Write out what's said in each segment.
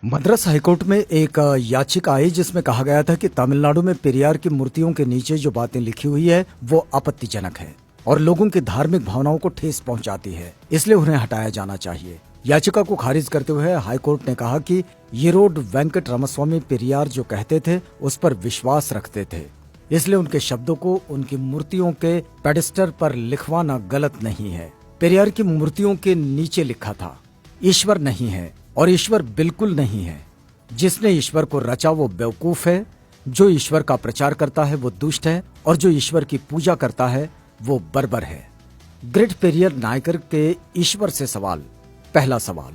Madras high court में एक याचिका आई जिसमें कहा गया था कि तमिलनाडु में पेरियार की मूर्तियों के नीचे जो बातें लिखी हुई है वो आपत्तिजनक है और लोगों की धार्मिक भावनाओं को ठेस पहुंचाती है, इसलिए उन्हें हटाया जाना चाहिए। याचिका को खारिज करते हुए हाईकोर्ट ने कहा कि येरोड वेंकट रामास्वामी पेरियार जो कहते थे उस पर विश्वास रखते थे, इसलिए उनके शब्दों को उनकी मूर्तियों के पेडेस्टल पर लिखवाना गलत नहीं है। पेरियार की मूर्तियों के नीचे लिखा था, ईश्वर नहीं है और ईश्वर बिल्कुल नहीं है। जिसने ईश्वर को रचा वो बेवकूफ है, जो ईश्वर का प्रचार करता है वो दुष्ट है और जो ईश्वर की पूजा करता है वो बर्बर है। ग्रेट पेरियर नायकर के ईश्वर से सवाल। पहला सवाल,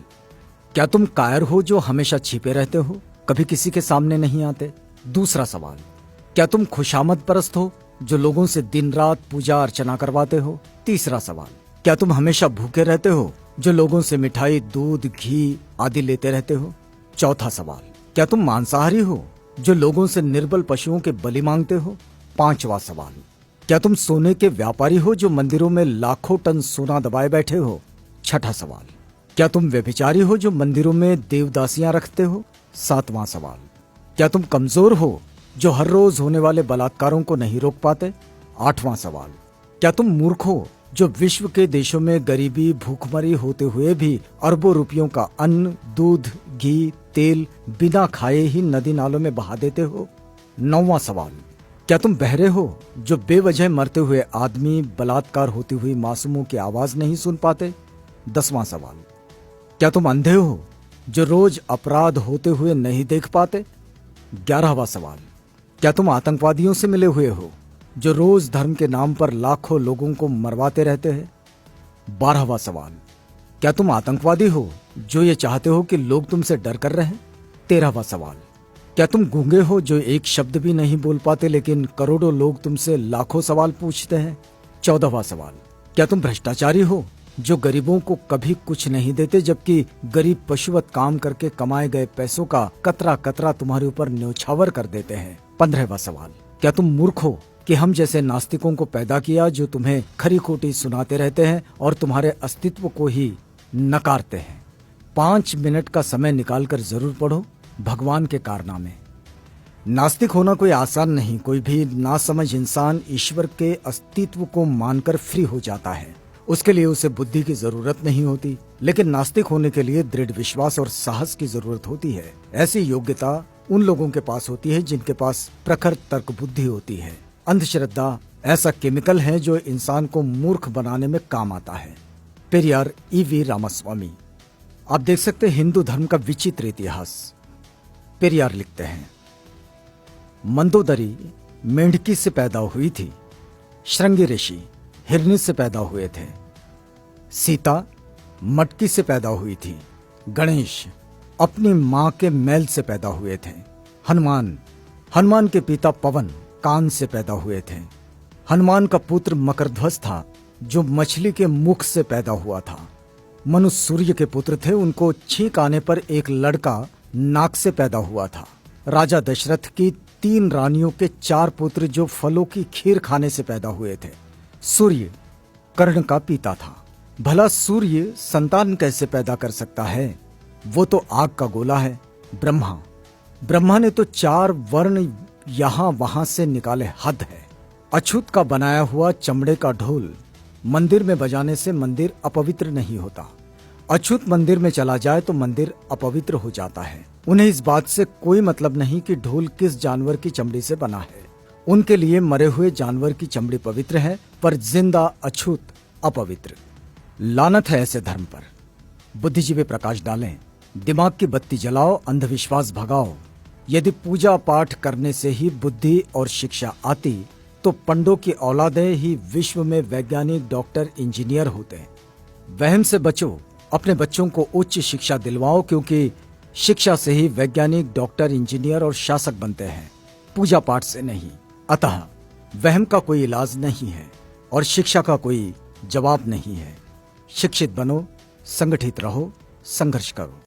क्या तुम कायर हो जो हमेशा छिपे रहते हो, कभी किसी के सामने नहीं आते? दूसरा सवाल, क्या तुम खुशामद परस्त हो जो लोगों से दिन रात पूजा अर्चना करवाते हो? तीसरा सवाल, क्या तुम हमेशा भूखे रहते हो जो लोगों से मिठाई, दूध, घी आदि लेते रहते हो? चौथा सवाल, क्या तुम मांसाहारी हो जो लोगों से निर्बल पशुओं के बलि मांगते हो? पांचवा सवाल, क्या तुम सोने के व्यापारी हो जो मंदिरों में लाखों टन सोना दबाए बैठे हो? छठा सवाल, क्या तुम व्यभिचारी हो जो मंदिरों में देवदासियां रखते हो? सातवां सवाल, क्या तुम कमजोर हो जो हर रोज होने वाले बलात्कारों को नहीं रोक पाते? आठवां सवाल, क्या तुम मूर्ख हो जो विश्व के देशों में गरीबी, भूखमरी होते हुए भी अरबों रुपयों का अन्न, दूध, घी, तेल बिना खाए ही नदी नालों में बहा देते हो? नौवां सवाल, क्या तुम बहरे हो जो बेवजह मरते हुए आदमी, बलात्कार होती हुई मासूमों की आवाज नहीं सुन पाते? 10वां सवाल, क्या तुम अंधे हो जो रोज अपराध होते हुए नहीं देख पाते? 11वां सवाल, क्या तुम आतंकवादियों से मिले हुए हो जो रोज धर्म के नाम पर लाखों लोगों को मरवाते रहते हैं? 12वां सवाल, क्या तुम आतंकवादी हो जो ये चाहते हो कि लोग तुमसे डर कर रहें? 13वां सवाल, क्या तुम गूंगे हो जो एक शब्द भी नहीं बोल पाते लेकिन करोड़ों लोग तुमसे लाखों सवाल पूछते हैं? 14वां सवाल, क्या तुम भ्रष्टाचारी हो जो गरीबों को कभी कुछ नहीं देते जबकि गरीब पशुवत काम करके कमाए गए पैसों का कतरा कतरा तुम्हारे ऊपर न्योछावर कर देते हैं? 15वां सवाल, क्या तुम मूर्ख हो कि हम जैसे नास्तिकों को पैदा किया जो तुम्हें खरी खोटी सुनाते रहते हैं और तुम्हारे अस्तित्व को ही नकारते हैं? 5 मिनट का समय निकालकर जरूर पढ़ो भगवान के कारनामे। नास्तिक होना कोई आसान नहीं। कोई भी नासमझ इंसान ईश्वर के अस्तित्व को मानकर फ्री हो जाता है, उसके लिए उसे बुद्धि की जरूरत नहीं होती, लेकिन नास्तिक होने के लिए दृढ़ विश्वास और साहस की जरूरत होती है। ऐसी योग्यता उन लोगों के पास होती है जिनके पास प्रखर तर्क बुद्धि होती है। अंधश्रद्धा ऐसा केमिकल है जो इंसान को मूर्ख बनाने में काम आता है। पेरियार ईवी रामास्वामी। आप देख सकते हैं हिंदू धर्म का विचित्र इतिहास। पेरियार लिखते हैं, मंदोदरी मेंढकी से पैदा हुई थी, श्रृंगी ऋषि हिरनी से पैदा हुए थे, सीता मटकी से पैदा हुई थी, गणेश अपनी मां के मैल से पैदा हुए थे, हनुमान के पिता पवन कान से पैदा हुए थे, हनुमान का पुत्र मकरध्वज था जो मछली के मुख से पैदा हुआ था, मनु सूर्य के पुत्र थे, उनको छींक आने पर एक लड़का नाक से पैदा हुआ था, राजा दशरथ की 3 रानियों के 4 पुत्र जो फलों की खीर खाने से पैदा हुए थे, सूर्य कर्ण का पिता था। भला सूर्य संतान कैसे पैदा कर सकता है? वो तो आग का गोला है। ब्रह्मा ने तो 4 वर्ण यहां वहां से निकाले, हद है। अछूत का बनाया हुआ चमड़े का ढोल मंदिर में बजाने से मंदिर अपवित्र नहीं होता। अछूत मंदिर में चला जाए तो मंदिर अपवित्र हो जाता है। उन्हें इस बात से कोई मतलब नहीं कि ढोल किस जानवर की चमड़ी से बना है। उनके लिए मरे हुए जानवर की चमड़ी पवित्र है पर जिंदा अछूत अपवित्र। लानत है ऐसे धर्म पर। बुद्धिजीवी प्रकाश डालें, दिमाग की बत्ती जलाओ, अंधविश्वास भगाओ। यदि पूजा पाठ करने से ही बुद्धि और शिक्षा आती तो पंडों की औलादें ही विश्व में वैज्ञानिक, डॉक्टर, इंजीनियर होते। वहम से बचो, अपने बच्चों को उच्च शिक्षा दिलवाओ क्योंकि शिक्षा से ही वैज्ञानिक, डॉक्टर, इंजीनियर और शासक बनते हैं, पूजा पाठ से नहीं। अतः वहम का कोई इलाज नहीं है और शिक्षा का कोई जवाब नहीं है। शिक्षित बनो, संगठित रहो, संघर्ष करो।